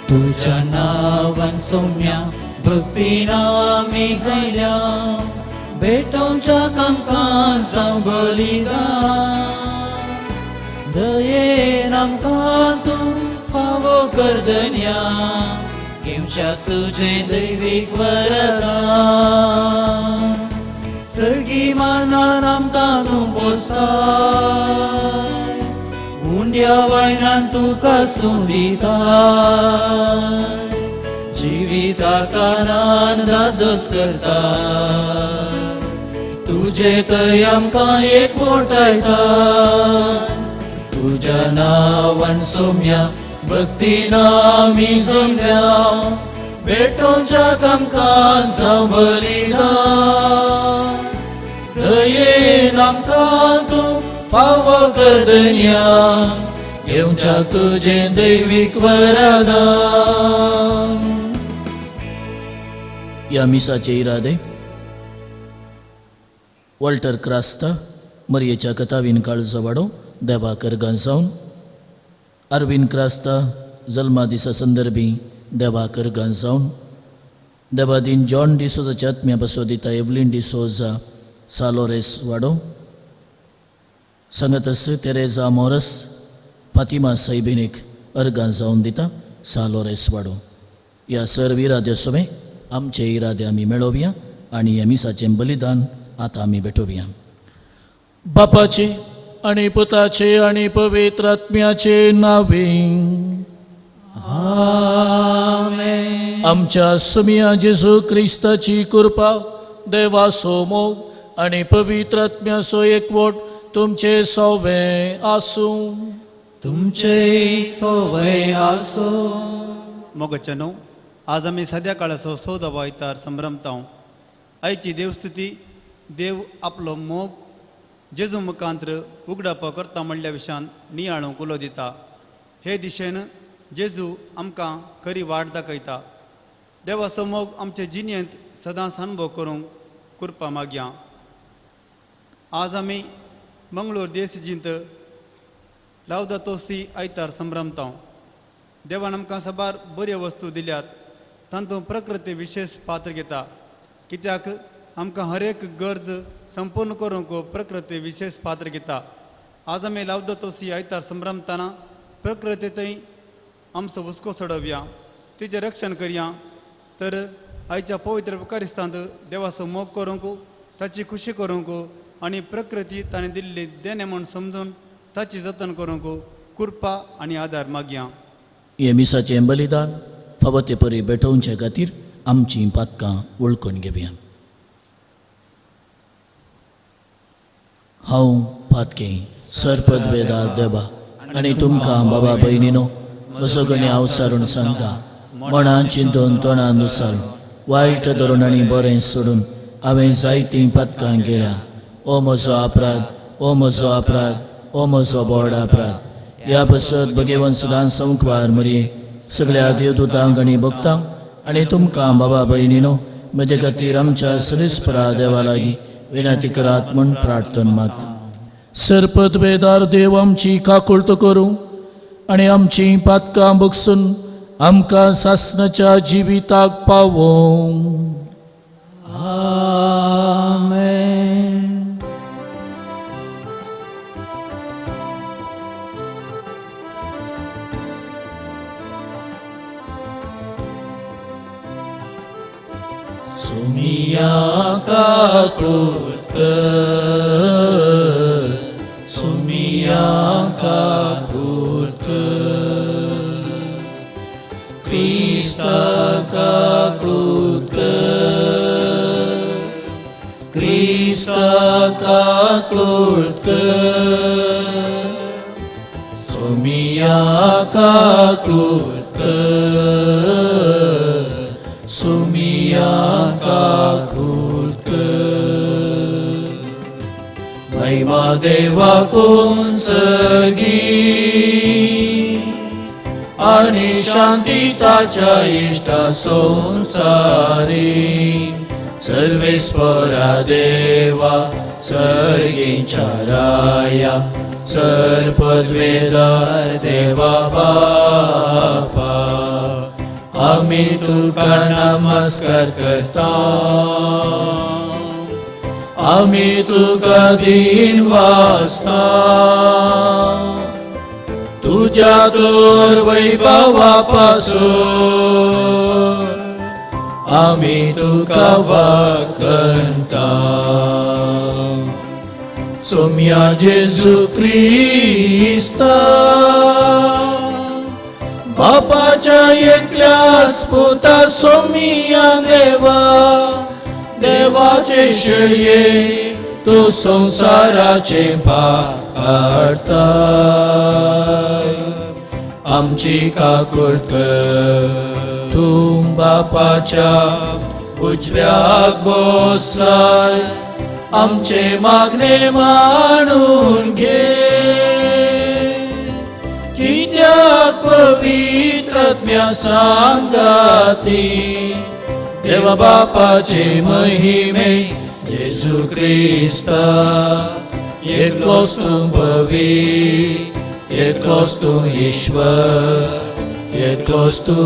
तुझ्या नावान सौम्या भक्तीना मी जायल्या भेटोवच्या कामकां जावं बलिदान दयेन आमकां तूं फावो कर धन्या घेवच्या तुजें दैवीक वरदान सगळी मानान आमकां तूं पोसताय हुंड्या वायनान तुका सोदिताय जिविताक आनंदात दोस करता तुजे थंय आमकां एकवटायता तुज्या नांवान सौम्या भक्तीन आमी जमल्या भेटोवच्या कामकां जावं बलिदान दयेन आमकां तूं फावो कर धन्या घेवच्या तुजें दैवीक वरदान. या मिसाचे इरादे वॉल्टर क्रास्ता मरयेच्या कथावीन काळजो वाडो देवाकर गांजावन अरविंद क्रास्ता जल्मा दिसा संदर्भी देवाकर गांजावन देवादीन जॉन डिसोजाच्या आत्म्या बसोदिता एवलिन डिसोजा सालोरेस वाडो संगतस तेरेजा मोरस फातिमा सायबिनीक अर्गां जावन दिता सालोरेस वाडो. या सर्व इराद्या सोबे आमचे इरादे आमी मेळोवया आनी ह्या मिसाचें बलिदान आतां आमी भेटोवया. बापाचे आनी पुताचे आनी पवित्र आत्म्याचे नावे आमेन. आमच्या सुमिया जेजू क्रिस्ताची कृपा देवाचो मोग आनी पवित्र आत्म्याचो एकवट तुमचे सवे आसूं. तुमचे सोवय आसो. मोगचनो आज आमी सद्या काळाचो 14वा वायतार संभ्रमतांव. आयची देवस्तुती देव आपलो मोग जेजू मुखांत्र उगडापा करता म्हणल्या विशयान नियाळूंक उलो दिता. हे दिशेन जेजू आमकां खरी वाट दाखयता. देवाचो मोग आमचे जिणेंत सदांच अनुभव करूंक कृपा मागया. आज आमी मंगळूर देसजींत लावदातो सी आयतार संभ्रमतांव. देवान आमकां साबार बऱ्यो वस्तू दिल्यात. तातूंत प्रकृती विशेष पात्र घेता कित्याक आमकां हर एक गरज संपूर्ण करूंक प्रकृती विशेष पात्र घेता. आज आमी लावदातो सी आयतार संभ्रमतना प्रकृती थंय आमचो हुस्को सोडोवया, तिचें रक्षण करया. तर आयच्या पवित्र बुकारिस्तांत देवाचो मोग करूंक, ताची खुशी करूंक आनी प्रकृती ताणें दिल्ली देणे म्हूण समजून ताची जतन करूंक कृपा आनी आदार मागया. हे मिसाचें बलिदान फावो ते परी भेटोवचे खातीर आमचीं पातकां वळखून घेवया. हांव पातकें सरपदवेदा देवा आनी तुमकां बाबा भयणीनो कसोगणी हांव सारून सांगता. मनान चिंतून तोंडान विचारून वायट धरून आनी बरें सोडून हांवें जायतीं पातकां केल्या. ओ म्हजो अपराध, ओ म्हजो अपराध, ओ म्हजो व्हड अपराध. ह्या बसत भगेवन सदां संकवार मरये सगळ्या देवदूतांक आनी भक्तांक आनी तुमकां बाबा भयणीनो म्हजे खातीर आमच्या सरीसपरा देवा लागीं विनंती करात म्हूण प्रार्थना मागता. सरपदवेदार देव आमची काकुळट करूं आनी आमचीं पातकां बगसून आमकां सासणाच्या जिविताक पावों. आमेन. सुमिया काकुळट कर, सुमिया काकुळट कर, क्रिस्ता काकुळट कर, क्रिस्ता काकुळट कर, सुमिया काकुळट कर, सुमिया काकुळट कर. महिमा देवाकून सगी आणि शांती ताच्या इष्टा संसारी. सर्वेस्परा देवा सर्गींच्या राया सरपदवेदार देवा बापा आम्ही तुका नमस्कार करता, आम्ही तुका दिन वाजता, तुझ्या तोर वैभवापासून आम्ही तुका वखणटा. सोम्या जेजू ख्रिस्ता, बापाच्या एकल्या स्पुता सोमिया देवा, देवाचे शेळये तू संसाराचे पाप काढताय. आमची काकुळट तू बापाच्या उजव्याक बसलाय, आमचे मागणे मानून घे. कित्याक पवित्रात्म्या सांगाती देवा बापाचे महिमे जेजू ख्रिस्ता, एकलोच तू भवी, एकलोच तू ईश्वर, एकलोच तू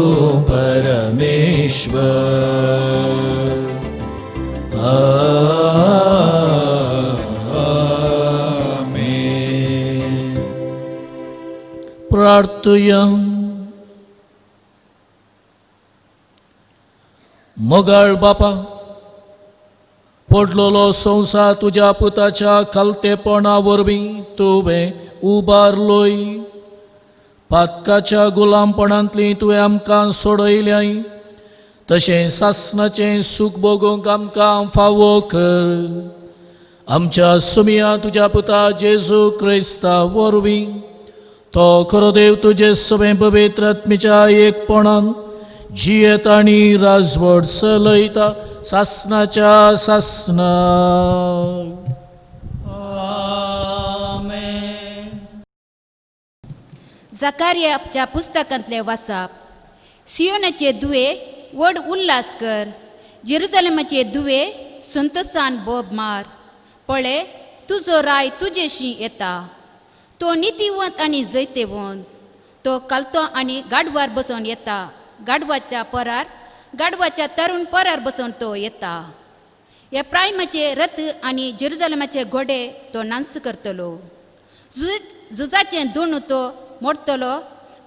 परमेश्वर. आमेन. प्रार्थूया. मोगाळ बापा, पडलोलो संसार तुझ्या पुताच्या खालतेपणा वरवीं तुवें उबारलोय. पातकाच्या गुलामपणांतली तुवें आमकां सोडयल्याय, तशें सासणाचें सूख भोगूंक आमकां फावो कर. आमच्या सुमिया तुज्या पुता जेजू क्रिस्ता वरवीं तो खरो देव तुजे सगळे पवित्र आत्मेच्या एकपणान जियेता आनी राजवट चलयता सासणाच्या सासणा. जकार्याच्या पुस्तकांतले वाचप. सियोनाचे दुवे व्हड उल्हास कर, जेरुसलेमाचे दुवे संतोषान बोब मार. पळय, तुजो राय तुजेशी येता, तो नितीवंत आनी जैतेवंत. तो कालतो आनी गाडवार बसोन येता, गाडवाच्या तरुण परार बसोन तो येता. एफ्रायमाचे रथ आनी जेरुसलेमाचे घोडे तो नांस करतलो. झुजाचें दुणू तो मोडतलो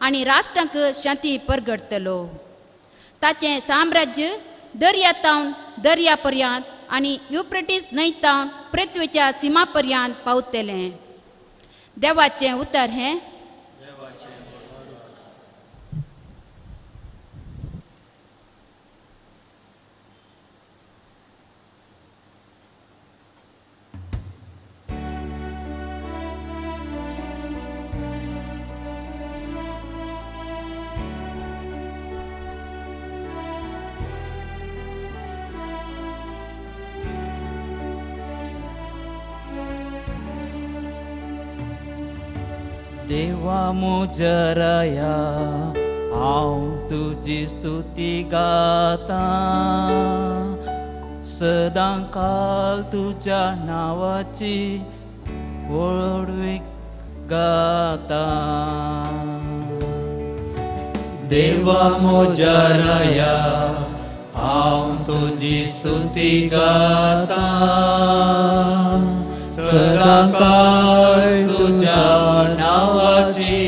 आनी राष्ट्रांक शांती परगडतलो. ताचें साम्राज्य दर्यातावन दर्या पर्यंत आनी युफ्रेटीस न्हंयतावन पृथ्वीच्या सिमा पर्यंत पावतलें. देवाचें उतर हें. देवा मुजराया हांव तुजी स्तुती गाता, सदां काल तुज्या नांवाची वळवीक गाता. देवा मुजराया हांव तुजी स्तुती गाता, सदां काळ तुज्या नांवाची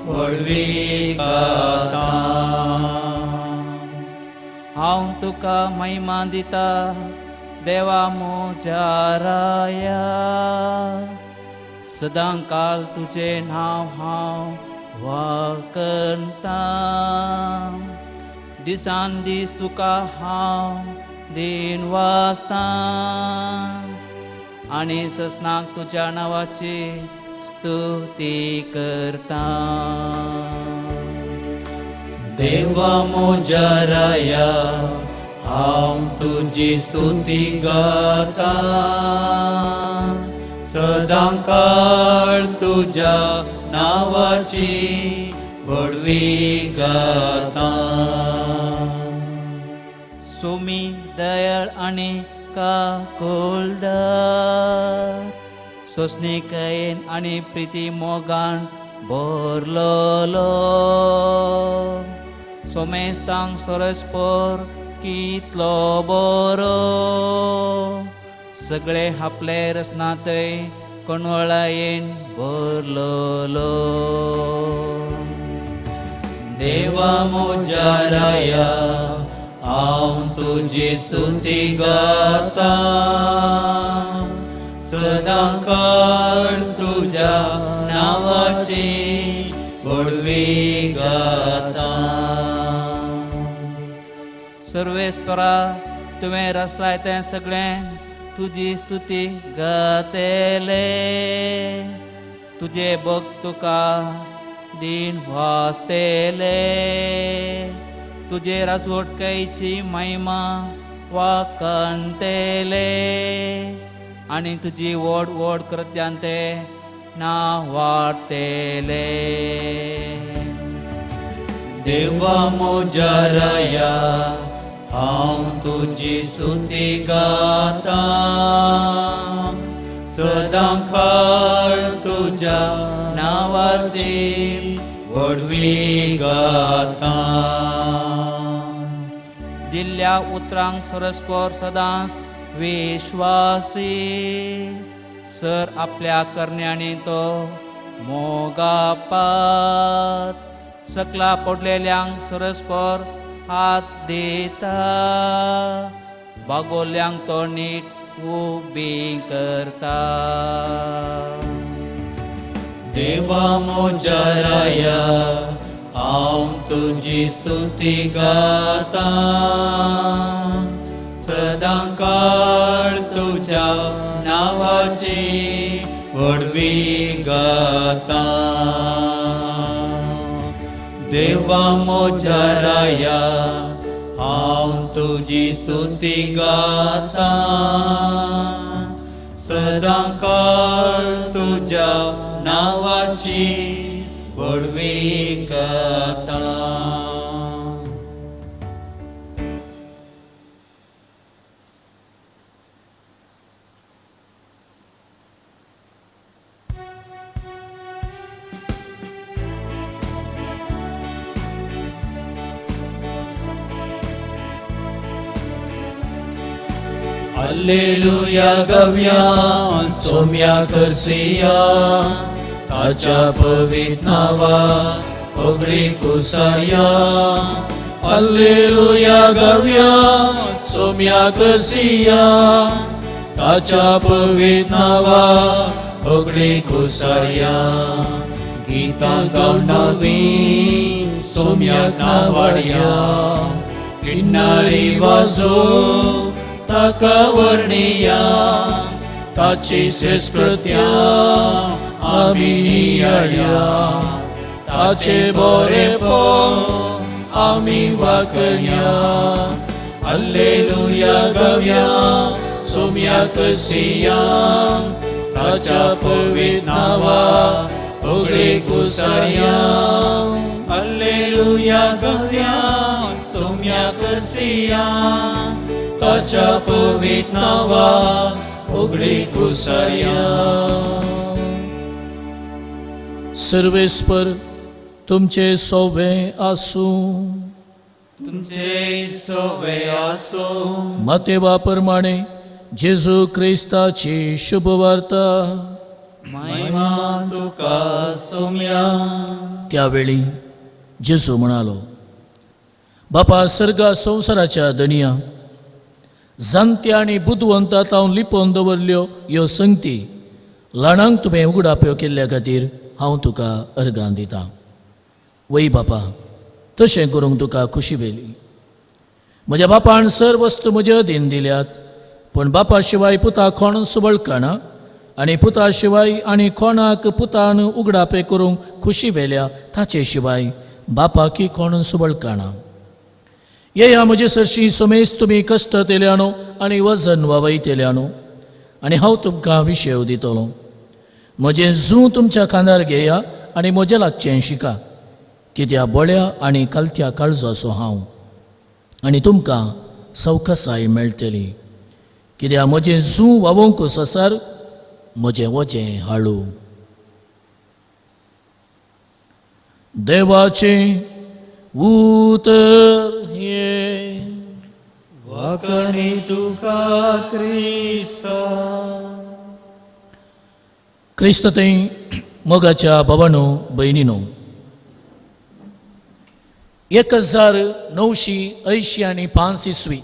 व्हडवीक गाता. हांव तुका महिमा दिता देवा म्हज्या राया, सदां काल तुजें नांव हांव वखणटा. दिसान दीस तुका हांव दिन वाजता आनी ससनाक तुज्या नांवाची स्तुती करता. देवा म्हज्या राया हांव तुजी स्तुती गाता, सदां काळ तुज्या नांवाची व्हडवीक गाता. सोमी दयाळ आनी काकुळदार, सोसणीकेन आनी प्रिती मोगान भरलोलो. सोमेस्तांक सरस्पर कितलो बरो सगळे आपले रसनातय कणवळायेन भरलोलो देवा म्हज्या राया हांव तुजी स्तुती गाता सदां काळ तुज्या नांवाची व्हडवी गाता सर्वेस्परा तुवें रचलाय तें सगळें तुजी स्तुती गातेले तुजे भक्त तुका दिन वाचतेले तुजे राजवटकायेची महिमा वाकणतेले आनी तुजी व्हड व्हड कृत्यांते नांव वाडतेले देवा म्हज्या राया हांव तुजी स्तुती गाता सदां काळ तुज्या नांवाची व्हडवी गाता दिल्ल्या उतरांक सरस्पर सदांच विश्वासी सर आपल्या करण्यांनी तो मोगापात सकला पडलेल्यांक सरस्पर हात दिता बागोल्यांक तो नीट उबी करता देवा म्हज्या राया हांव तुजी स्तुती गाता सदां काळ तुज्या नांवाची व्हडवी गाता देवा म्हज्या राया हांव तुजी स्तुती गाता सदां काळ तुज्या नांवाची व्हडवी गाता Alleluia गव्या सोम्या करसिया ताच्या पवित्र नावा ओगळी कुसाया Alleluia गव्या सोम्या करसिया ताच्या पवित्र नावा ओगळी कुसाया गीता गावनावी सोम्याक नावाडया किन्नारी वाजो ताका वर्णिया ताची संस्कृत्या आमी नियाळया ताचे बरेपण आमी वाकणया Alleluia गव्या सोम्याक सिया ताच्या पवित्र नावा ओगळी कुसाया Alleluia गव्या सोम्याक सिया ताच्या पवित्र नावा ओगळी कुसाया सर्वेस्पर तुमचे सोवे आसूं तुमचे सोवे आसो मातेवा प्रमाणे जेजू क्रिस्ताची शुभ वार्ता महिमा तुका सोम्या त्यावेळी जेजू म्हणालो बापा सर्गा संवसाराच्या दनिया जाणत्या आनी बुदवंतां हांव लिपोवन दवरल्यो ह्यो संगती ल्हाणांक तुवें उगडाप्यो केल्ल्या खातीर हांव तुका अर्गां दितां वै बापा तशें करूंक तुका खुशी वेली म्हज्या बापान सर वस्तू म्हजे अधीन दिल्यात पूण बापा शिवाय पुता कोण सुबळकाना आनी पुता शिवाय आनी कोणाक पुतान उगडापे करूंक खुशी वेल्या ताचे शिवाय बापाकी कोण सुबळकाना येया म्हजे सरशी सोमेस तुमी कश्ट तेल्यानो आनी वजन वावयतेल्यानो आनी हांव तुमकां विशय दितलो म्हजें जूं तुमच्या कांदार घेया आनी म्हज्या लागचें शिका कित्या बळ्या आनी कालत्या काळजो असो हांव आनी तुमकां सवकासाय मेळटली कित्या म्हजें जूं वावोंक ससार म्हजें वजें हाळू देवाचें उतर ये वाकणी तुका क्रिस्ता क्रिस्त थंय मोगाच्या भावांनो भयणीनो 1985 इसवी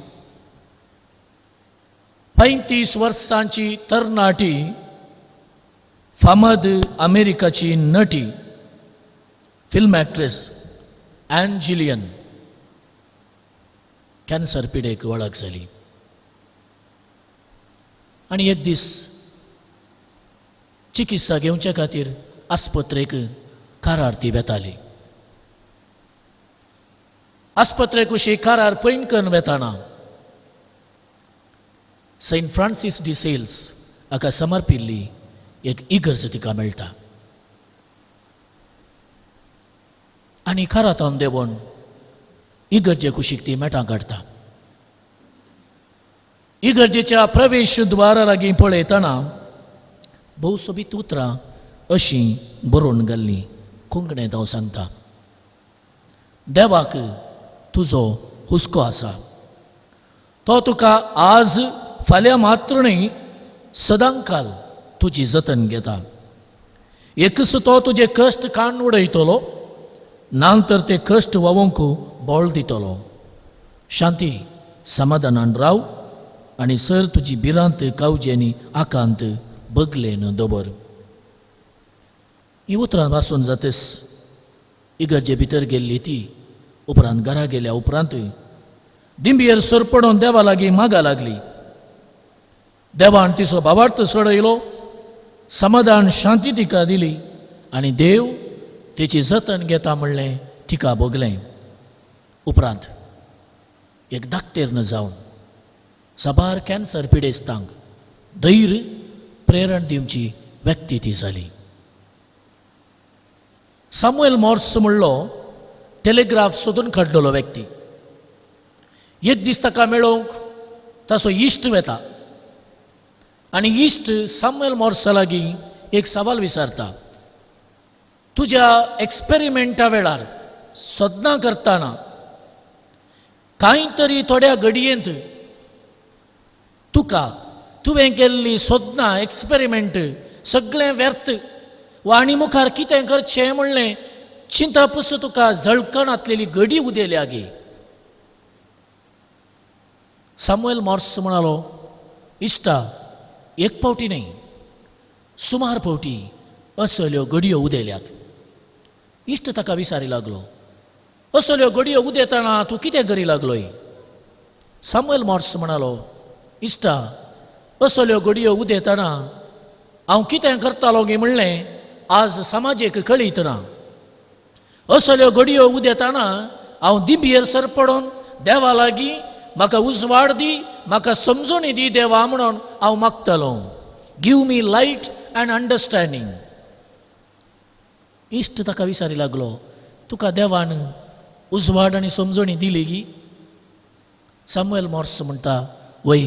35 वर्सांची तरणाटी फामाद अमेरिकाची नटी film actress Ann Jillian cancer पिडेक वळख जाली आनी एक दीस चिकित्सा घेवचे खातीर आस्पत्रेक कारार ती वेताली आस्पत्रेक अशी कारार पैन करून वेताना सेंट फ्रांसीस डी सेल्स हाका समर्पिल्ली एक इगर्ज तिका मेळटा आनी खारातावन देवून इगर्जे कुशीक ती मेटां काडटा इगर्जेच्या प्रवेश द्वारा लागीं पळयतना भोवसोबीत उतरां अशीं बरोवन घाल्लीं कोंकणींत हांव सांगता देवाक तुजो हुस्को आसा तो तुका आज फाल्यां मात्र न्ही सदांकाल तुजी जतन घेता एकच तो तुजे कश्ट काडून उडयतलो नांतर ते कश्ट वोवंक बोळ दितलो शांती समाधानान राव आनी सर तुजी भिरांत कावजेनी आकांत बगलेन दवर ही उतरां वाचून जातस इगर्जे भितर गेल्ली ती उपरांत घरा गेल्या उपरांत दिंबयेर सरपडोन देवा लागीं मागा लागली देवान तिचो भावार्थ सडयलो समाधान शांती तिका दिली आनी देव तिची जतन घेता म्हणलें तिका बगलें उपरांत एक धाकटेरन जावन सबार कॅन्सर पिडेस्तांक धैर्य प्रेरण दिवची व्यक्ती ती जाली सामुएल मॉर्स म्हणलो टेलिग्राफ सोदून काडलेलो व्यक्ती एक दीस ताका मेळोवंक ताचो इश्ट वेता आनी इश्ट सामुएल मॉर्सा लागीं एक सवाल विचारता तुज्या एक्सपेरिमेंटा वेळार सोदनां करतना कांय तरी थोड्या घडयेंत तुका तुवें केल्ली सोदनां एक्सपेरिमेंट सगळें व्यर्थ वा आनी मुखार कितें करचें म्हणलें चिंतापस तुका झळकण आतलेली घडी उदेल्या गे सामुएल मॉर्स म्हणालो इश्टा एक पावटी न्ही सुमार पावटी असल्यो घडयो उदेल्यात इश्ट ताका विचारी लागलो असल्यो घडयो उदेताना तूं कितें करी लागलोय सामुएल मॉर्स म्हणालो इश्टा असल्यो घडयो उदेताना हांव कितें करतालो गे म्हणलें आज समाजेक कळीत ना असल्यो घडयो उदेताना हांव दिंबयेर सरपडोन देवा लागीं म्हाका उजवाड दी म्हाका समजोणी दी देवा म्हणून हांव मागतालो give me light and understanding इश्ट ताका विचारी लागलो तुका देवान उजवाड आनी समजोणी दिली गी सामुएल मॉर्स म्हणटा वय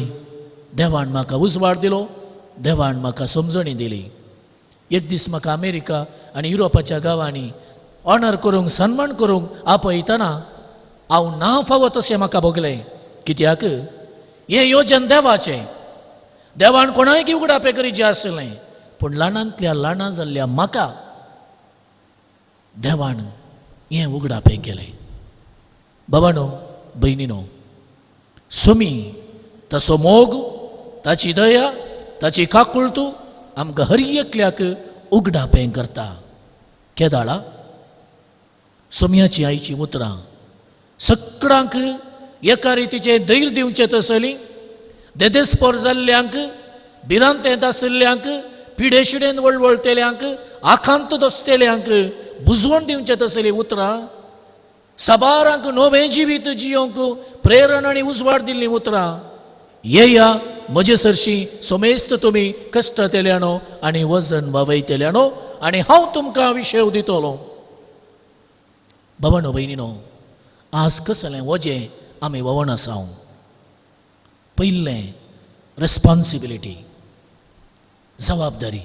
देवान म्हाका उजवाड दिलो देवान म्हाका समजोणी दिली एक दीस म्हाका अमेरिका आनी युरोपाच्या गांवांनी ऑनर करूंक सन्मान करूंक आपयतना हांव ना फावो तशें म्हाका भोगलें कित्याक हें योजन देवाचें देवान कोणाय उगडापे करीचें आसलें पूण ल्हानांतल्या ल्हाना जाल्ल्या म्हाका देवान हें उगडापे केलें बाबानो भयणीनो सुमी ताचो मोग ताची दया ताची काकुळटू आमकां हर एकल्याक उगडापें करता केदाळा सुमयाची आईची उतरां सगळ्यांक एका रितीचें धैर्य दिवचें तसलीं देदेस्पोर जाल्ल्यांक भिरांतेंत आशिल्ल्यांक पिडेशिडेन वळवळतेल्यांक आखांत दसतेल्यांक बुजवण दिवचें तसलीं उतरां सबारांक नवें जिवीत जियोंक प्रेरण आनी उजवाड दिल्लीं उतरां येया म्हजे सरशी सोमेस्त तुमी कश्टातेल्यानो आनी वजन वावयतेल्यानो आनी हांव तुमकां विशय दितलो बाबानो भयणीनो आज कसलें वजें आमी ववण आसाव पयलें रेस्पॉन्सिबिलिटी जबाबदारी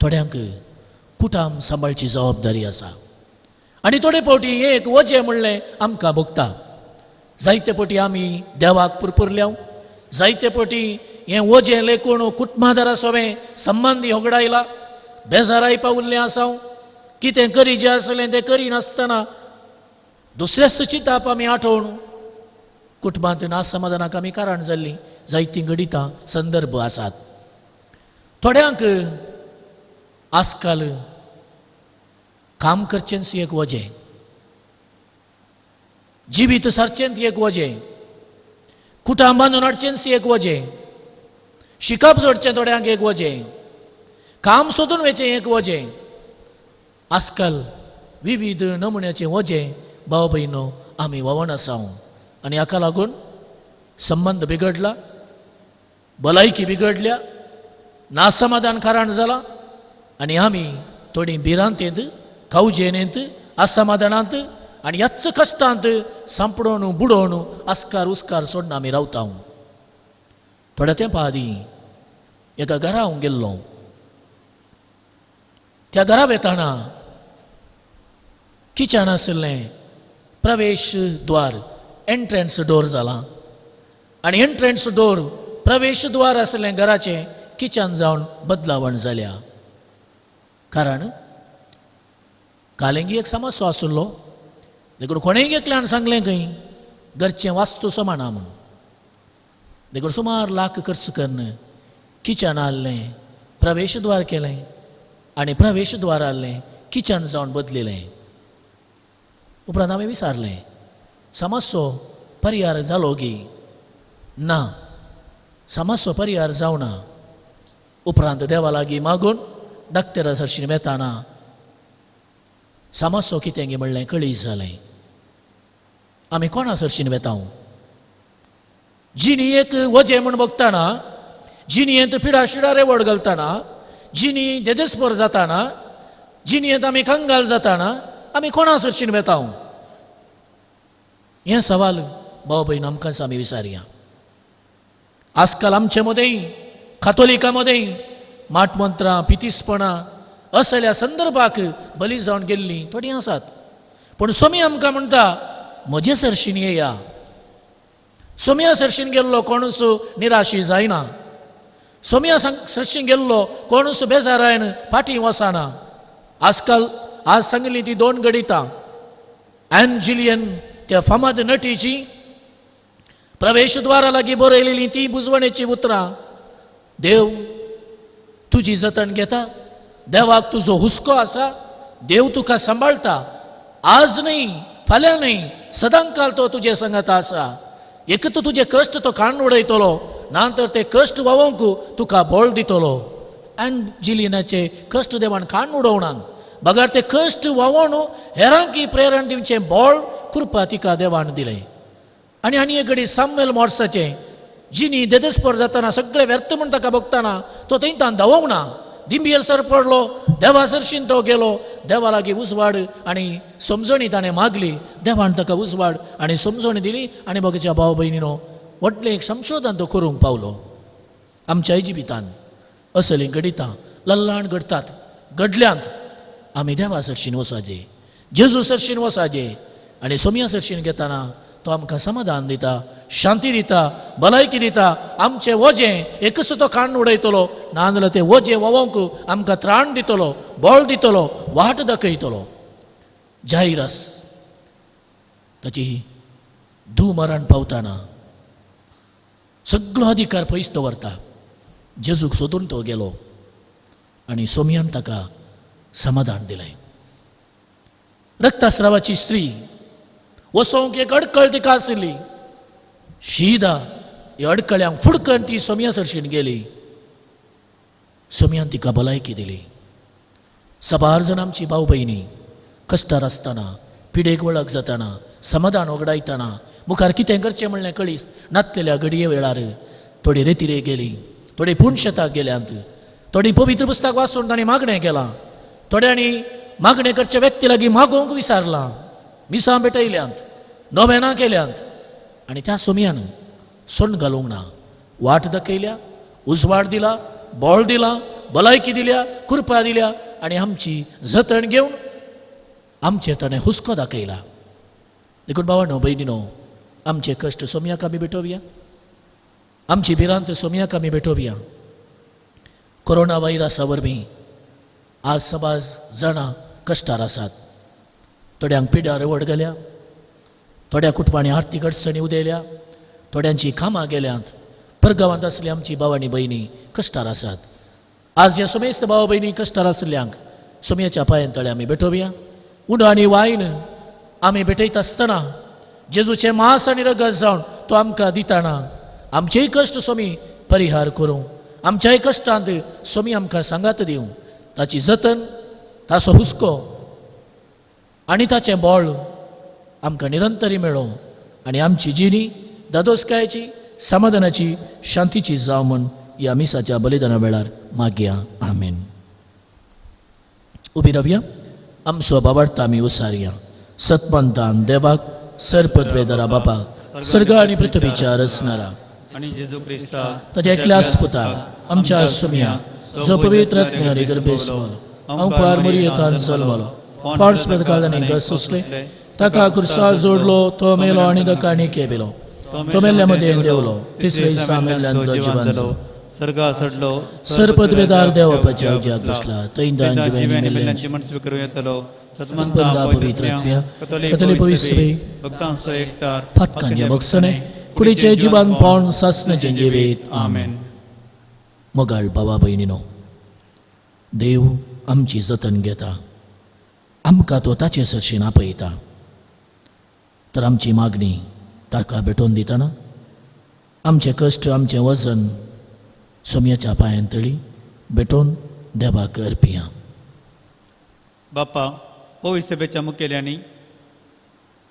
थोड्यांक कुटाम सांबाळची जबाबदारी आसा आनी थोडे फावटी एक वजें म्हणलें आमकां भोगता. जायते फावटी आमी देवाक पुरपुरल्या, जायते फावटी हें वजें लेकून कुटुंबादारा सोबे संबंदी होगडायला, बेजाराय पावुल्लें आसा. कितें करी जें आसलें तें करिनासतना दुसऱ्याच चिंताप आमी आठोवन कुटुंबांत नासमाधानाक आमी कारण जाल्लीं जायतीं गणितां संदर्भ आसात. थोड्यांक आजकाल काम करचेंच एक वजें, जिवीत सारचेंच एक वजें, कुटां बांदून हाडचेंच एक वजें, शिकप जोडचें थोड्यांक एक वजें, काम सोदून वेचें एक वजें. आजकाल विविध नमुन्याचें वजें भाव भयणो आमी व्हांवून आसा. आनी हाका लागून संबंद बिगडला, भलायकी बिगडल्या, नासमाधान कारण जाला. आनी आमी थोडीं भिरांत येत, कावजेनेंत, असमाधानांत आनी ह्याच कश्टांत सांपडोवन बुडोवन आस्कार उस्कार सोडून आमी रावता. थोड्या तेंपा आदीं एका घरा हांव गेल्लो. त्या घरा वेताना किचन आसलें, प्रवेश द्वार, एंट्रन्स डोर जाला. आनी एंट्रन्स डोर, प्रवेश द्वार आसलें घराचें किचन जावन बदलावण जाल्या. कारण कालेंगी एक समस्या आसलो. देखून कोणेंय एकल्यान सांगलें खंय घरचें वास्तू समाना म्हूण. देखून सुमार लाख खर्च करून किचन हाडलें, प्रवेश द्वार केलें आनी प्रवेश द्वार हाडलें, किचन जावन बदलिलें. उपरांत हांवें विचारलें, समस्या परिहार जालो गी? ना, समस्या परिहार जावना. उपरांत देवा लागीं मागून डाक्तरा सरशीन वेताना समस्या कितें गे म्हणलें कळीत जालें. आमी कोणा सरशीन वेता? जिणी एक वजें म्हूण बगताना, जिणयेंत पिडा शिडा रेवड घालताना, जिणी देदेस्पर जाताना, जिणयेंत आमी कंगाल जाताना आमी कोणा सरशीन वेता? हें सवाल भाव भयण आमकांच आमी विचारया. आजकाल आमचे मदेंय, कातोलिका मदेंय माटमंत्रां, पितिसपणां असल्या संदर्भाक बली जावन गेल्लीं थोडीं आसात. पूण सोमी आमकां म्हणटा म्हजे सरशीन येया. सोम्या सरशीन गेल्लो कोणूच निराशी जायना. सोम्या सरशीन गेल्लो कोणूच बेजारायन फाटीं वचना. आजकाल आज सांगली ती 2 गणितां, एन जिलियन त्या फामाद नटीची प्रवेशद्वारा लागीं बरयलेलीं ती बुजवणेची उतरां. देव तुजी जतन घेता, देवाक तुजो हुस्को आसा, देव तुका सांबाळटा. आज न्ही, फाल्यां न्ही, सदांकाल तो तुजे सांगात आसा. एक तर तुजे कश्ट तो काडून उडयतलो, नातर ते कश्ट वावोंक तुका बळ दितलो. एन जिलियनाचे कश्ट देवान काडून उडोवनाक, बगार ते कश्ट वावोवन हेरांकी प्रेरण दिवचें बळ कृपा तिका देवान दिलें. आनी एक घडी साम्वेल मॉर्साचें जिणी देदेस्पर जाताना सगळें व्यर्थ म्हूण ताका बगताना तो थंयतान धांवोंक ना. दिंबयेर सर पडलो, देवा सरशीन तो गेलो, देवा लागीं उजवाड आनी समजणी ताणें मागली. देवान ताका उजवाड आनी समजणी दिली. आनी बगच्या भाव भयणीनो, व्हडलें एक संशोधन तो करूंक पावलो. आमच्या इजिबितान असलीं गणितां लल्लाण घडटात, घडल्यांत आमी देवा सरशीन वचाचे, जेजू सरशीन वचाचे. आनी सोम्या सरशीन घेताना तो आमकां समाधान दिता, शांती दिता, भलायकी दिता. आमचें वजें एकच तो काडून उडयतलो, नाजाल्यार तें वजें वोवंक आमकां त्राण दितलो, बळ दितलो, वाट दाखयतलो. जायरास ताची धूव मरण पावताना सगळो अधिकार पयस दवरता. जेजूक सोदून तो गेलो आनी सोम्यान ताका समाधान दिलें. रक्तस्रावाची स्त्री वसोंक एक अडकळ तिका आसली. शीदा ह्या अडकळ्यांक फुडकन ती सोम्या सरशीन गेली. सोम्यान तिका भलायकी दिली. सबार जाण आमची भाव भयणी कश्टार आसतना, पिडेक वळख जाताना, समाधान वगडायतना, मुखार कितें करचें म्हणलें कळीस नासलेल्या घडये वेळार थोडी रेतिरे गेली, थोडी पुणशेताक गेल्यांत, थोडी पवित्र पुस्तक वाचून तांणी मागणें केलां, थोड्यांनी मागणें करचे व्यक्ती लागीं मागोवंक विचारलां, मिसां भेटयल्यांत, नोवेनां केल्यांत. आनी त्या सोम्यान सोंड घालूंक ना. वाट दाखयल्या, उजवाड दिला, बळ दिला, भलायकी दिल्या, कृपा दिल्या आनी आमची जतन घेवन आमचे ताणें हुस्को दाखयला. देखून भावांनो भयणीनो, आमचे कश्ट सोमयाक आमी भेटोवया, आमची भिरांत सोमयाक आमी भेटोवया. कोरोना व्हायरसा वरवीं आज समाज जाणां कश्टार आसात. थोड्यांक पिड्यार रवड गेल्या, थोड्या कुटुंबांनी आर्थीक अडचणी उदेल्या, थोड्यांची कामां गेल्यांत. परगांवांत आसली आमची भाव आनी भयणी कश्टार आसात. आज ह्या सोमेस्त भाव भयणी कश्टार आसल्यांक सोमयाच्या पांयां तळे आमी भेटोवया. उंड आनी वायन आमी भेटयता आसतना जेजूचे मांस आनी रगत जावन तो आमकां दिताना आमचेय कश्ट सोमी परिहार करूं. आमच्याय कश्टांत सोमी आमकां सांगात दिवं. ताची जतन, ताचो हुस्को आनी ताचें बळ आमकां निरंतरी मेळो आनी आमची जिणी दादोसकायाची, समाधानाची, शांतीची जावं म्हूण ह्या मिसाच्या बलिदाना वेळार मागया. आमेन. उबी रावया. आमचो बाबार्थ आमी उसारया. सतमंतान देवाक, सरपदवेदरा बापाक, सर्ग आनी पृथ्वीच्या रचणारा आणि जेजू क्रिस्ता ताच्या एकल्याच पुताक आमच्या सोमया जो पवित्र आत्म्यारी गर्भेस्वर अंपार मरियेंतान जल्मलो, पावस पदकाल आनी घस सुसले, ताका कुर्सार जोडलो, तो मेलो आनी दकांनी केबिलो, तो मेल्ल्या मदें देवलो, तिसरे दिसा मेल्ल्यान तो जिवंत जालो, सर्गा सडलो, सरपदवेदार देवाच्या उज्याक बसला, तैंदान जिवेनी मेल्ल्यांची मन स्वीकारूं येतलो. सतमंता पवित्र आत्म्या, कथोलिक पवित्र भक्तांचो एकटार, फाटकांचे बक्षणे, कुडीचे जिवन पावन सासणाचे जिवीत. आमेन. मोगाळ बाबा भयणीनो, देव आमची जतन घेता, आमकां तो ताचे सरशीन आपयता. तर आमची मागणी ताका भेटोवन दितना आमचे कश्ट, आमचें वजन सोमयाच्या पांयां तळी भेटोवन देवाक अर्पिया. बापा, पवित्र सभेच्या मुखेल्यांनी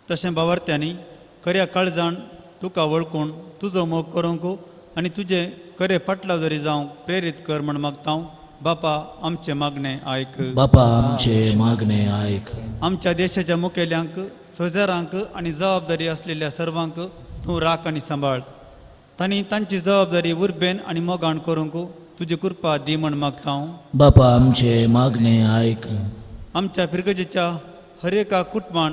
तशें बावर्त्यांनी खऱ्या काळजान तुका वळखून तुजो मोग करूंक आनी तुजे खरे पाटलावदरी जावंक प्रेरीत कर म्हण मागता. बापा, आमचे मागणे आयक. बापा, आमचे मागणे आयक. आमच्या देशाच्या मुखेल्यांक, सोयजारांक आनी जबाबदारी असलेल्या सर्वांक तूं राख आनी सांबाळ. तांणी तांची जबाबदारी उर्बेन आनी मोगाण करूंक तुजी कृपा दी म्हण मागता. बापा, आमचे मागणे आयक. आमच्या फिरगजेच्या हर एका कुटुंबान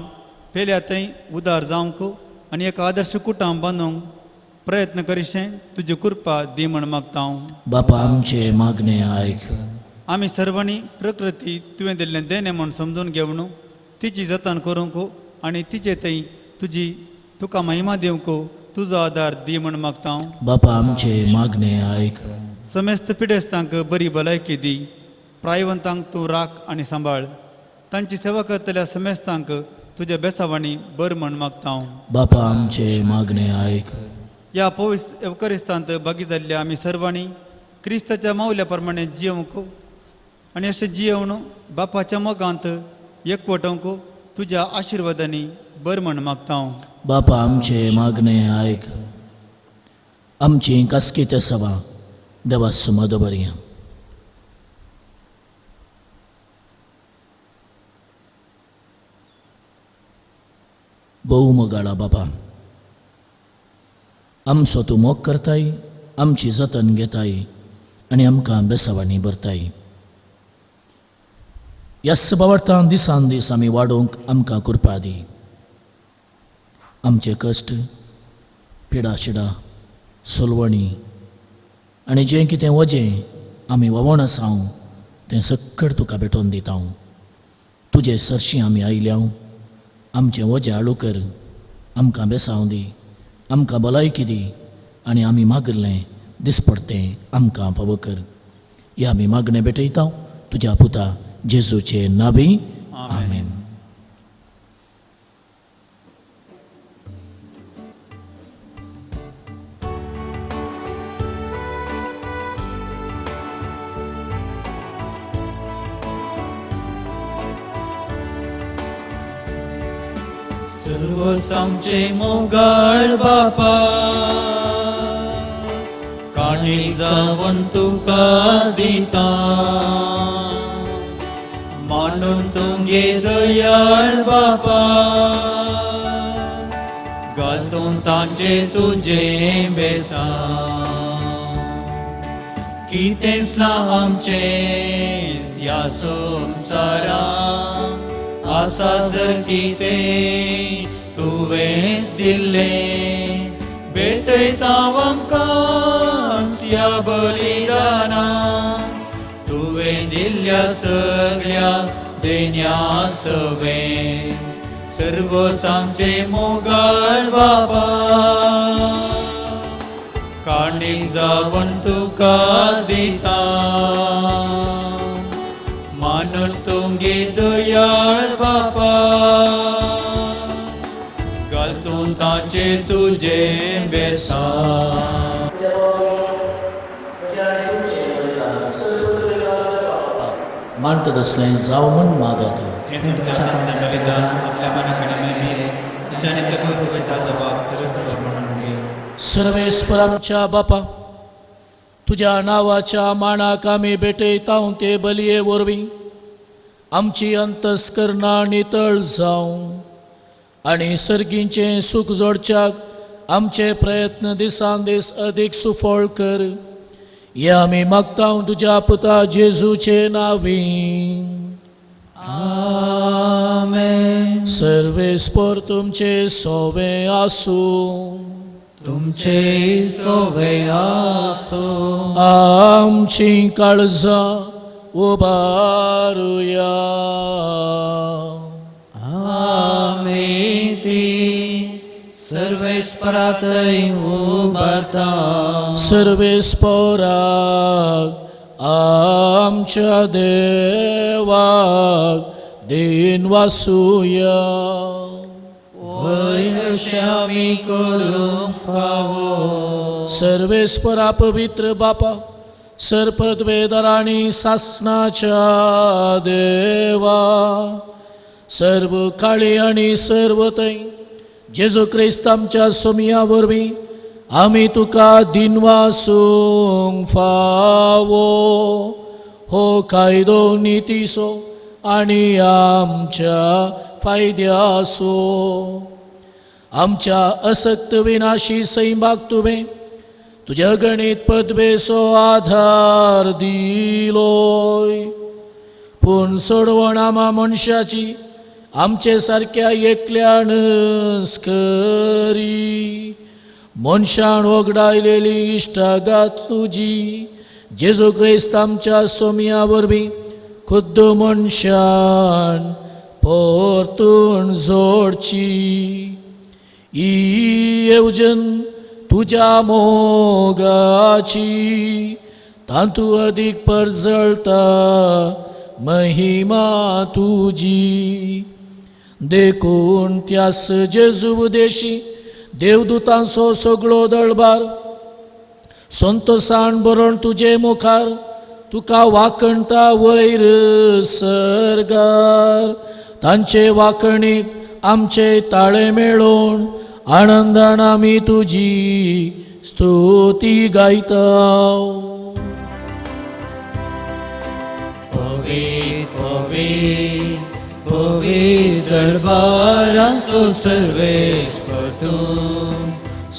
पेल्या थंय उदार जावंक आनी एक आदर्श कुटुंब बांदूंक प्रयत्न करीशें तुजी कृपा दी म्हण मागता. बापा, आमचे मागणे आयक. आमी सर्वांनी प्रकृती तुवें दिल्लें देणें म्हूण समजून घेवन तिची जतन करूंक आनी तिचे थंय तुका महिमा दिवंक तुजो आदार दी म्हण मागता. बापा, आमचे मागणे आयक. समेस्त पिडेस्तांक बरी भलायकी दी. प्रायवंतांक तूं राख आनी सांबाळ. तांची सेवा करतल्या समेस्तांक तुज्या बेसावांनी बर म्हण मागता. बापा, आमचे मागणे आयक. ह्या पवित्र एवकरिस्तांत भागी जाल्ल्या आमी सर्वांनी क्रिस्ताच्या मावल्या प्रमाणे जियोवंक आनी अशें जियोवन बापाच्या मोगांत एकवटूंक तुज्या आशिर्वादांनी बर म्हण मागता. बापा, आमचे मागणे आयक. आमची कास्किते सभा देवा समोर दवरया. भोव मोगाळा बापा, आमचो तूं मोग करताय, आमची जतन घेताय आनी आमकां बेसावांनी भरताय. ह्या सभावार्थान दिसान दीस आमी वाडोवंक आमकां कृपा दी. आमचे कश्ट, पिडा शिडा, सोलवणी आनी जें कितें वजें आमी ववण आसां तें सक्कड तुका भेटोवन दिता. तुजे सरशी आमी आयल्या. आमचें वजें आळू कर, आमकां बेसांव दी, आमकां भलायकी दी आनी आमी मागल्लें दिसपडतें आमकां फावो कर. हें आमी मागणें भेटयता तुज्या पुता जेजूचे नांवी. आमेन. सर्वच आमचे मोगाळ बापा, काणीक जावन तुका दिता. मांडून तुमगे दयाळ बापा, घालून तांचे तुजे बेसा. कितेंच ना आमचे ह्या संवसारांत, आसा सर्किते तुवेंच दिल्ले भेटयता आमकां ह्या बलिदाना तुवें दिल्ल्या सगळ्या देण्यां सवें सर्वच आमचे मोगाळ बाबा काणीक जावन तुका दिता मानून तुमगे दयाळ बापा घालतून तांचे तुझे बेसा मानत असलें जावं म्हण मागात हे तुमच्या हातांतल्या बलिदान आपल्या मनाकडे मेरे तुमच्या कर्तव्याचा जबाब सर्वस्व म्हणून घे. सर्वेस्परामच्या बापा तुझ्या नावाच्या मानाक आमी भेटयतां ते बलये वरवीं आमची अंतस्करणां नितळ जावं आनी सर्गींचें सूख जोडच्याक आमचे प्रयत्न दिसान दीस अदीक सुफळ कर हें आमी मागतां तुज्या पुता जेजूचे नांवीं. आमेन. सर्वेस्पर तुमचे सोवे आसूं तुमचे सोवे आसो आमची काळजां उबारुया. आमी ती सर्वेस्परातय उबारता सर्वेस्पराक आमच्या देवाक दिन वासुया. वैश्य आमी करूंक फावो सर्वेस्परा पवित्र बापा सर्पद्वेदराणी सासनाच्या देवा सर्व काळी आणि सर्व तै जेजू क्रिस्त आमच्या सोमिया वरवीं आमी तुका दिनवासूंक फावो हो कायदो नितीसो आनी आमच्या फायद्यासो. आमच्या असक्त विनाशी सैमाक तुवें तुझ्या गणित पदवेचो आधार दिलोय पूण सोडवण आमा मनशाची आमचे सारक्या एकल्यानच करी मनशान वगडायलेली इश्टागात तुजी जेजू क्रिस्त आमच्या सोमिया वरवीं खुद्द मनशान परतून जोडची. येवजन तुझ्या मोगाची तांतू अदीक परजळता महिमा तुजी देखून त्यास जेजू उदेशी देवदूतांचो सगळो दळबार संतोषान बरोवन तुजे मुखार तुका वाकणता वयर सरगार तांचे वाकणीक आमचे ताळे मेळोवन आनंदान आमी तुजी स्तुती गायता. पवित्र दरबारांचो सर्वेस्पर तूं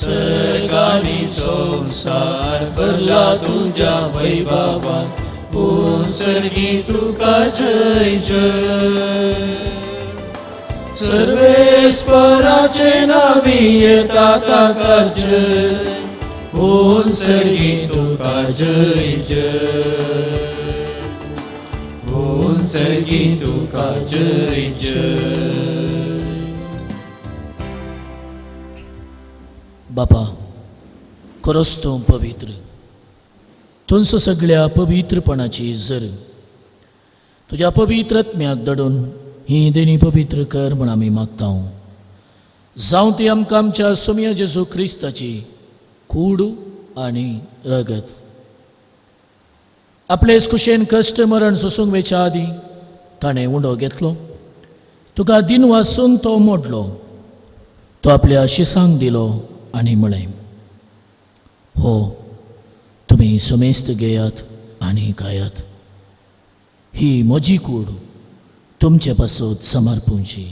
सर्गांनी संसार भरला तुज्या वैभवान पूण सर्गी तुका जय जय. सर्वेस्पराचे नावी येता ताका जय पूण सर्गी तुका जय जय पूण सर्गी तुका जय जय. बापा खरोच तूं पवित्र तुमचो सगळ्या पवित्रपणाची झर तुज्या पवित्रत्म्याक दडून ही देणी पवित्र कर म्हण आमी मागता. जावं ती आमकां आमच्या सोम्या जेजू क्रिस्ताची कूड आनी रगत आपलेच कुशेन कश्ट मरण सोसूंक वेच्या आदी ताणें उंडो घेतलो तुका दिन वासून तो मोडलो तो आपल्या शिसांक दिलो आनी म्हळें हो तुमी सुमेस्त घेयात आनी गायात ही म्हजी कूड तुमचे पासत समर्पूंची.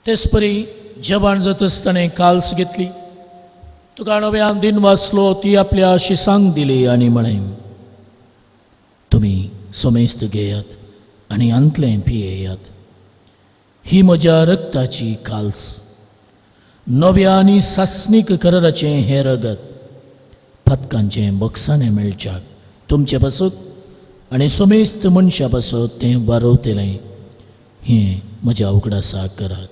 तेच परी जेवण जातच ताणें काल्स घेतली तुका नव्यान दिन वाचलो ती आपल्या शिसांक दिली आनी म्हणे, तुमी सोमेस्त घेयात आनी अंतलें पियेयात. ही म्हज्या रक्ताची काल्स, नव्या आनी सासणीक कराराचें हें रगत, पथकांचें बक्षाने मेळच्याक तुमचे पासत आनी सोमेस्त मनशा पासत तें वारोवतलें. हें म्हज्या उगडासाक करात.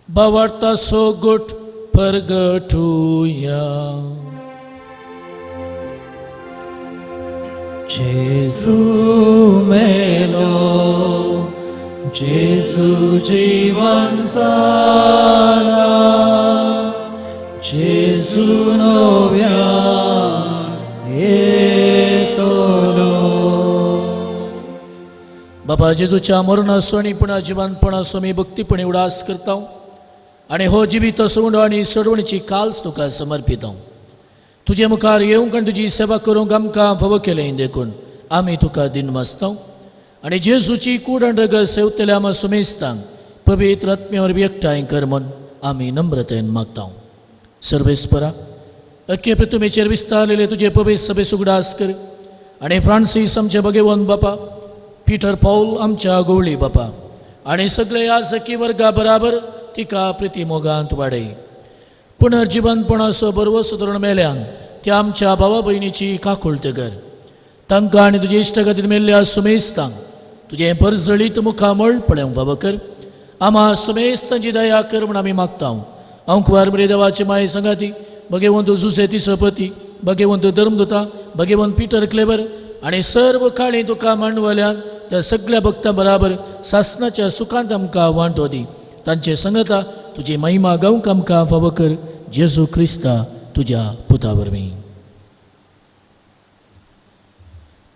बावार्ताचो गोठ परगटुया. जेजू मेलो, जेजू जीवन जाला, जेजू नव्यान येतलो. बाबा जेजूच्या मरणाचो आनी पुणा जिवंतपणाचो मी भक्तीपणे उडास करता आनी हो जिवीत सोंड आनी सोडवणीची काल्स तुका समर्पिता. तुजे मुखार येवंक आनी तुजी सेवा करूंक आमकां फावो केलें देखून आमी तुका दिनमसता आनी जेजूची कूड आनी रगत सेवतल्या आमा सुमेस्तांक पवित्र आत्म्यावर एकठांय कर म्हूण आमी नम्रतेन मागता. सर्वेस्परा, अख्खे पृथ्वीचेर विस्तारलेले तुजे पवित्र सभेस उगडास कर आनी फ्रांसीस आमचे भगवंत बापा, पीटर पौल आमच्या गवळी बापा आनी सगळे याजकी वर्गा बराबर तिका प्रिती मोगांत वाडय. पुनर्जिवंतपणाचो बरवो सुदारण मेल्यांक त्या आमच्या भावा भयणीची काकुळट कर. तांकां आनी तुजे इश्टगतीन मेल्ल्या सुमेस्तांक तुजें परजळीत मुखामळ पळोवंक फावो कर. आमा सुमेस्तांची दया कर म्हूण आमी मागता. अंकुवार मरे देवाचे माये संगाती भगवंत जुसे तिसोपती, भगवंत धर्मदूता, भगवंत पीटर क्लेबर आनी सर्व काळी तुका मांडवल्यान त्या सगळ्या भक्तां बराबर सासणाच्या सुखांत आमकां वांटो दी. तांचे संगता तुजी महिमा गावंक आमकां फावो कर. जेजू क्रिस्ता तुज्या पुता वरवीं.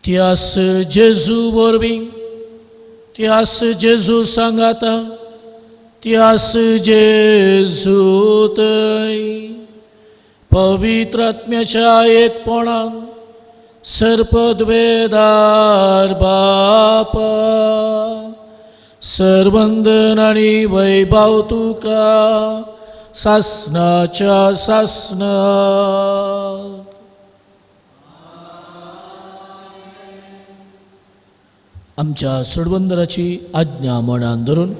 त्यास जेजू वरवीं, त्यास जेजू सांगाता, त्यास जेजू थंय पवित्र आत्म्याच्या एकपणान सर्पद्वेदार बापा सर्वंदन आनी वैभव तुका सासणाच्या सासना. आमच्या सोडवंदराची आज्ञा मनान धरून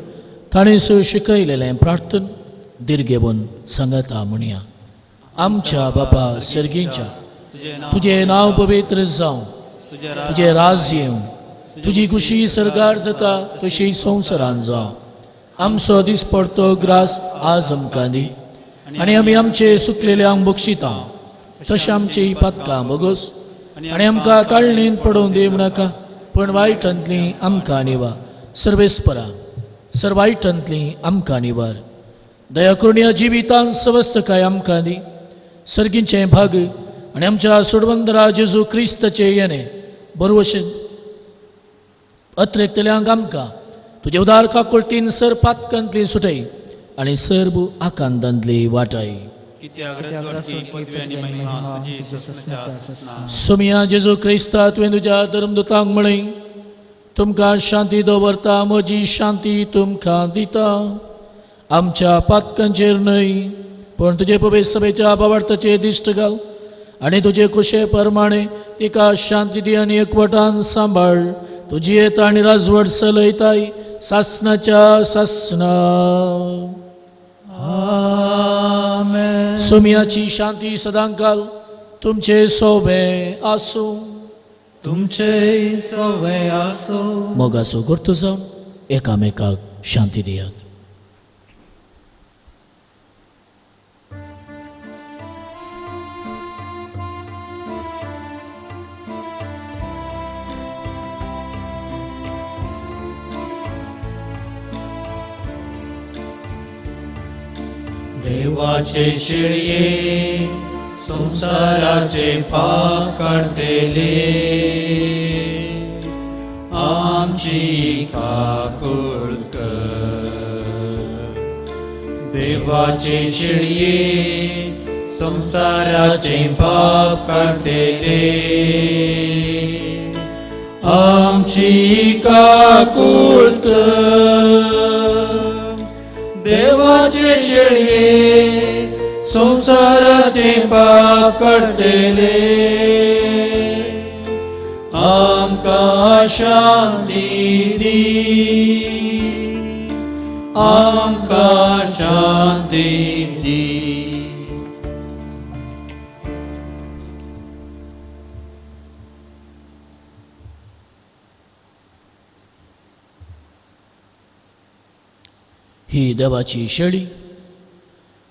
ताणें शिकयलेलें प्रार्थन दिर्घेवन सांगता म्हणया. आमच्या बापा सर्गीच्या, तुजें नांव पवित्र जावं, तुजें राज येवं, तुजी खुशी सरकार जाता तशी संवसारान जावं. आमचो दिसपडतो ग्रास आज आमकां दी आनी आमी आमचे सुकलेल्यांक बक्षिता तशें आमची पातकां बोगोस आनी आमकां ताळणेन पडोवंक दिवं नाका, पण वायटांतली आमकां निवार. सर्वेस्परा, सर्वायटांतली आमकां निवार. दया करून ह्या जिवितांत सवस्थकाय आमकां दी. सर्गींचे भाग आनी आमच्या सोडवंदरा जेजू क्रिस्ताचे येणे बरोवशें अत्रेकतल्यांक आमकां तुजे उदार काकुळटीन सर पातकांतली सुटय आनी सर्व आकांतांतली वाटाय. सोमिया जेजू क्रिस्ता तुवें तुज्या धर्मदूतांक म्हळें, तुमकां शांती दवरता, म्हजी शांती तुमकां दिता. आमच्या पातकांचेर न्हय पण तुजे पवित्र सभेच्या भावार्थाचेर दिश्ट घाल आनी तुजे कुशे प्रमाणे तिका शांती दी आनी एकवटान सांबाळ. तुजी येता आनी राजवट चलयताय सासणाच्या सासना. आमेन. सोमियाची शांती सदांच घाल तुमचे सोबे आसूं. तुमचे सवय आसो. मोगाचो गुर्त जावन एकामेकाक शांती दियात. देवाचे शिळये संसाराचे पाप काढतेले आमची काकुळट कर. देवाचे शिळये संसाराचे पाप काढतेले आमची काकूळ कर. देवाचे शेळये संसाराचे पाप काडटले. आमकां शांती दी, आमकां शांती दी. ही देवाची शेळी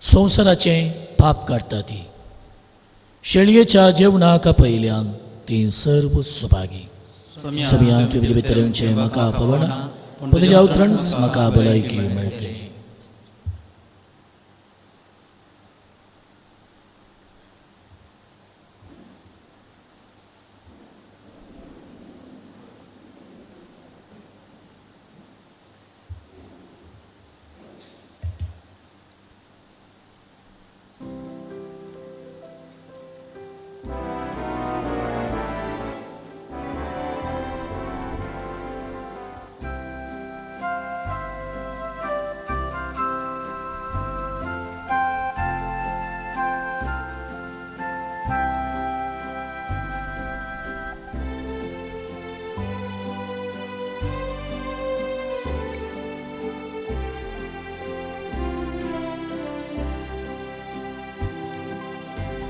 संवसाराचे पाप काडटा ती. शेळयेच्या जेवणाक पयल्यान ती सर्व सुभागी. सगळ्यांक तुवें भितरचे म्हाका फवना, पूण तुज्या उतरांच म्हाका भलायकी मेळटली.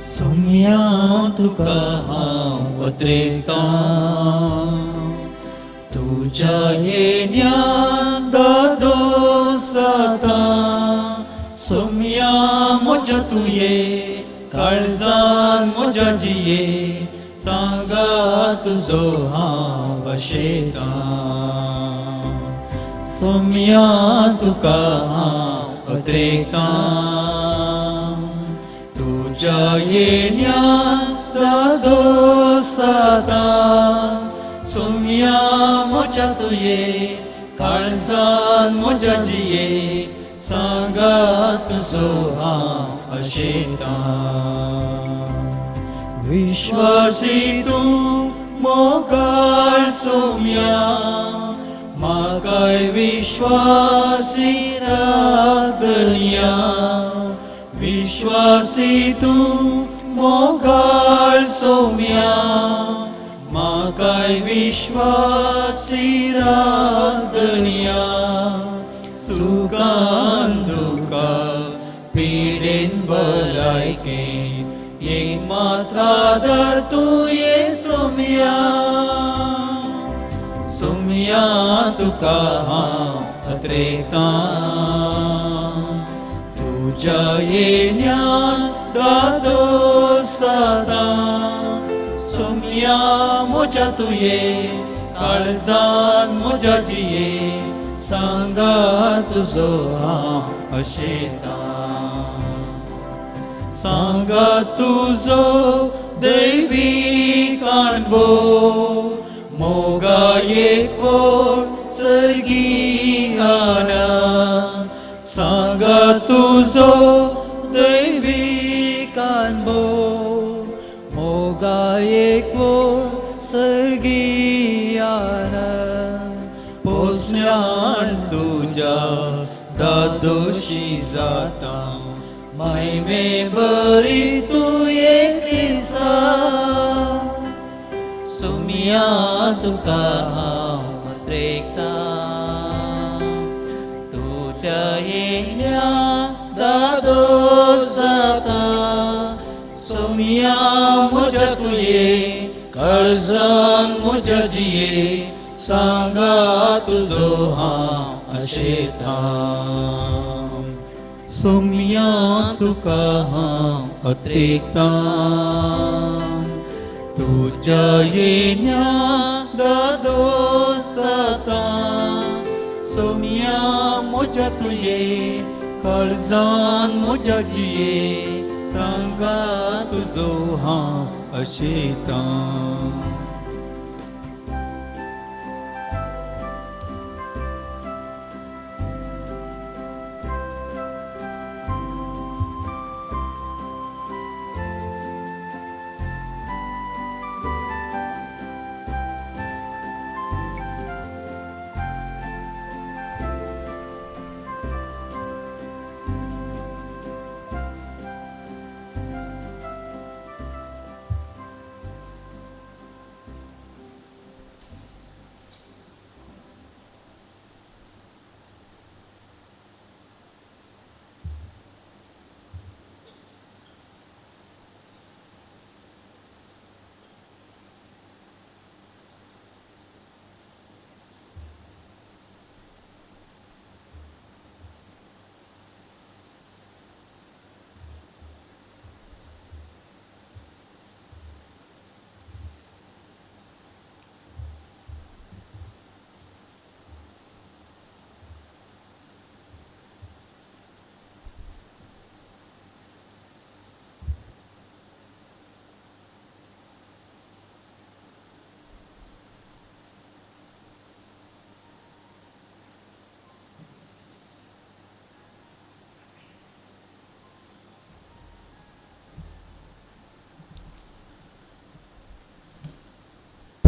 सोम्या तुका हांव वत्रेतां, तुज्या येण्यान दादोस जाता. सोम्या म्हज्या तुये काळजान म्हज्या जिये, सांगा तुजो हांव वशेतां. सोम्या तुका हांव वत्रेतां, तुज्या येण्यान दादोस जाता. सोम्या म्हज्या तुये काळजान म्हज्या जिये, सांगा तुजो हांव वशेतां. विश्वासी तूं मोगाळ सोम्या, म्हाकाय विश्वासी रागदया. विश्वासी तूं मोगाळ सोम्या, म्हाकाय विश्वासी रागदया. सुखान दुखान पिडेन भलायकेन, एक मात्र आदार तुये सोम्या. सोम्या तुका हांव वत्रेतां, तुज्या येण्यान दादोस जाता. सोम्या म्हज्या तुये काळजान म्हज्या जिये, सांगा तुजो हांव वशेतां. सांगा तुजो दैवी काणबो, मोगा एकवट सर्गी आनंद. सांगा तुजो दैवी काणबो, मोगा एकवट सर्गी आनंद. पोसण्यान तुज्या दादोशी जाता, महिमे बरी तुये क्रिस्ता. सोम्या तुका हांव वत्रेतां, तुज्या येण्यान दादोस जाता. सोम्या म्हज्या तुये काळजान म्हज्या जिये, सांगा तुजो हांव वशेतां. सोम्या तुका हांव वत्रेतां, तुज्या येण्यान दादोस जाता. सोम्या म्हज्या तुये काळजान म्हज्या जिये, सांगा तुजो हांव वशेतां.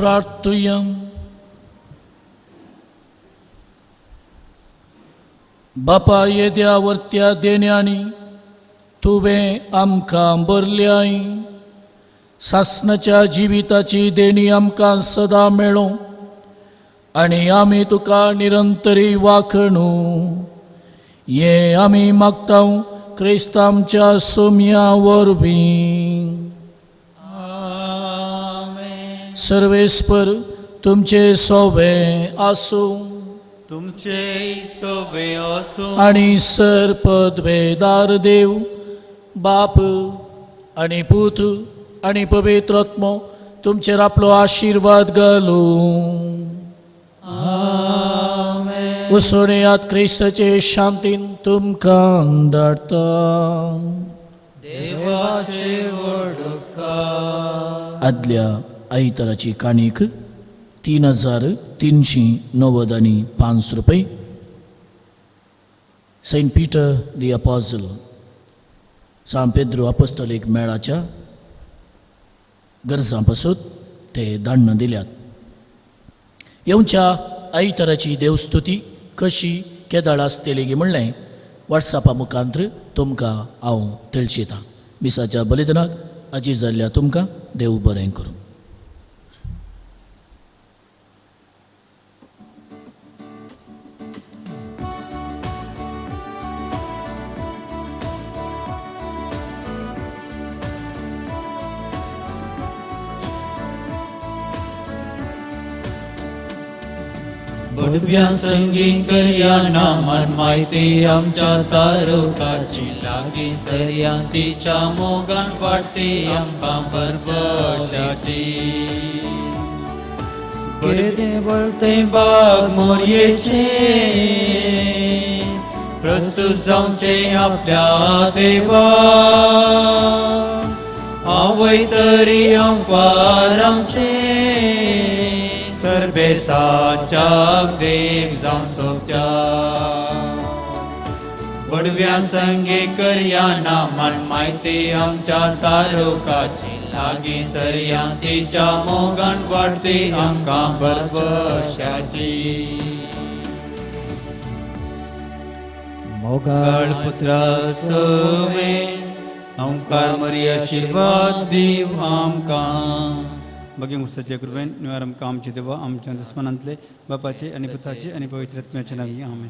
प्रार्थुया. बापा येद्यावरत्या देण्यानी तुवें आमकां भरल्याय. सासणाच्या जिविताची देणी आमकां सदां मेळो आनी आमी तुका निरंतरी वाखणू. हे आमी मागतां क्रिस्तांच्या सोम्या वरवीं. सर्वेस्पर तुमचे सोबे आसूं तुमचे सोबे असो आनी सर्पद्वेदार देव बाप आनी पूत आनी पवित्र आत्मो तुमचेर आपलो आशिर्वाद घालूं. उसोणयात क्रिस्ताचे शांतीन तुमकां धाडटा. देवाचे वडका आदल्या आयताराची काणीक 3,390 रुपये. सेंट पीटर दी अपॉझल सान पेद्रो अपोस्तोलीक मेळाच्या गरजां पासून ते धाडून दिल्यात. येवच्या आयताराची देवस्तुती कशी केदाळ आसतली गी म्हणलें वॉट्सॅपा मुखांत्र तुमकां हांव तिळशितां. मिसाच्या बलिदानाक हाजीर जाल्ल्या तुमकां देव बरें करूं. बडव्या संगीत करया नामान माहिती आमच्या तारुकाची लागी सरया तिच्या मोगान वाटते आमकां बरबशाची. बळते बळते बाग मोरयेचे प्रस्तुत जावचे आपल्या देवा. आवय तरी आमकां आमचे सर्बेसाच्या देख जावन सोपच्या. बडव्या संगे करया नामान माहिती आमच्या तारुकाची लागी सरया तिच्या मोगान वाटते आमकां बरबशाची. मोगाळ पुत्रा सोवे ओंकार मरी आशीर्वाद दीव आमकां. बघे मुस्ताच्या कृपेन निवार आमकां आमचे देवा आमच्या दुस्मनांतले बापाचे आनी पुताचे आनी पवित्र आत्म्याचे नांवी आमेन.